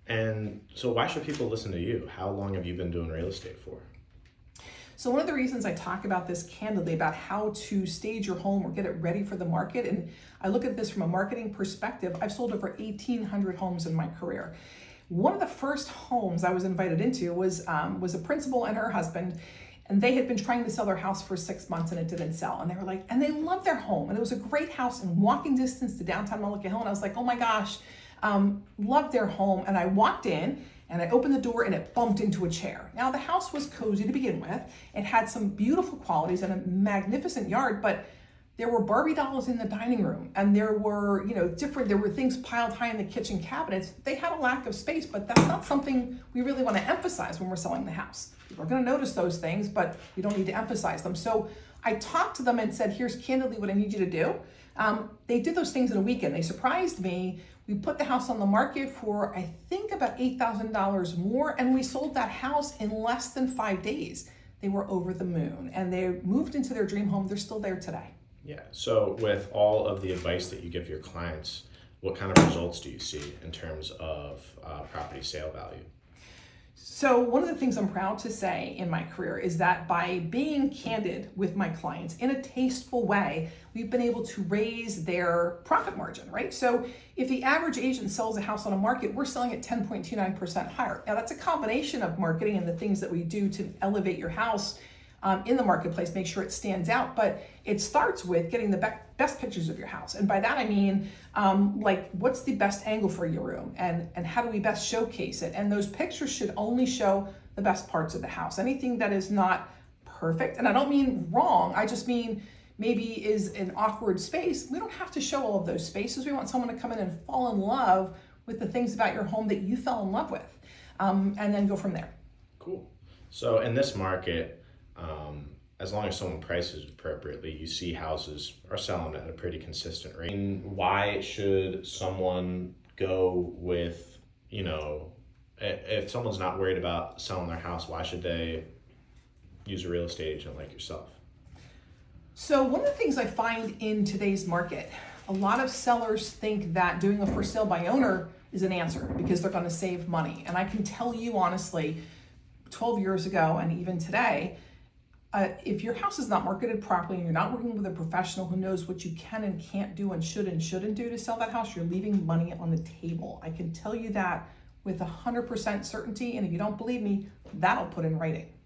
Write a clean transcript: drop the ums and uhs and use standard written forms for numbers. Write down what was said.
And so why should people listen to you? How long have you been doing real estate for? So one of the reasons I talk about this candidly, about how to stage your home or get it ready for the market, and I look at this from a marketing perspective, I've sold over 1,800 homes in my career. One of the first homes I was invited into was a principal and her husband, and they had been trying to sell their house for 6 months and it didn't sell. And they were like, and they loved their home, and it was a great house in walking distance to downtown Mulligan Hill. And I was like, oh my gosh, loved their home. And I walked in and I opened the door and it bumped into a chair. Now the house was cozy to begin with. It had some beautiful qualities and a magnificent yard, but there were Barbie dolls in the dining room, and there were, there were things piled high in the kitchen cabinets. They had a lack of space, but that's not something we really want to emphasize when we're selling the house. People are going to notice those things, but we don't need to emphasize them. So I talked to them and said, here's candidly what I need you to do. They did those things in a weekend. They surprised me. We put the house on the market for, I think, about $8,000 more, and we sold that house in less than 5 days. They were over the moon, and they moved into their dream home. They're still there today. Yeah. So with all of the advice that you give your clients, what kind of results do you see in terms of property sale value? So one of the things I'm proud to say in my career is that by being candid with my clients in a tasteful way, we've been able to raise their profit margin, right? So if the average agent sells a house on a market, we're selling at 10.29% higher. Now that's a combination of marketing and the things that we do to elevate your house in the marketplace, make sure it stands out. But it starts with getting the best pictures of your house. And by that I mean, what's the best angle for your room, and how do we best showcase it? And those pictures should only show the best parts of the house. Anything that is not perfect, and I don't mean wrong, I just mean maybe is an awkward space, we don't have to show all of those spaces. We want someone to come in and fall in love with the things about your home that you fell in love with, and then go from there. Cool. So in this market, as long as someone prices appropriately, you see houses are selling at a pretty consistent rate. And why should someone go with, if someone's not worried about selling their house, why should they use a real estate agent like yourself? So one of the things I find in today's market, a lot of sellers think that doing a for sale by owner is an answer because they're going to save money. And I can tell you honestly, 12 years ago and even today, if your house is not marketed properly and you're not working with a professional who knows what you can and can't do and should and shouldn't do to sell that house, you're leaving money on the table. I can tell you that with 100% certainty, and if you don't believe me, that'll put in writing.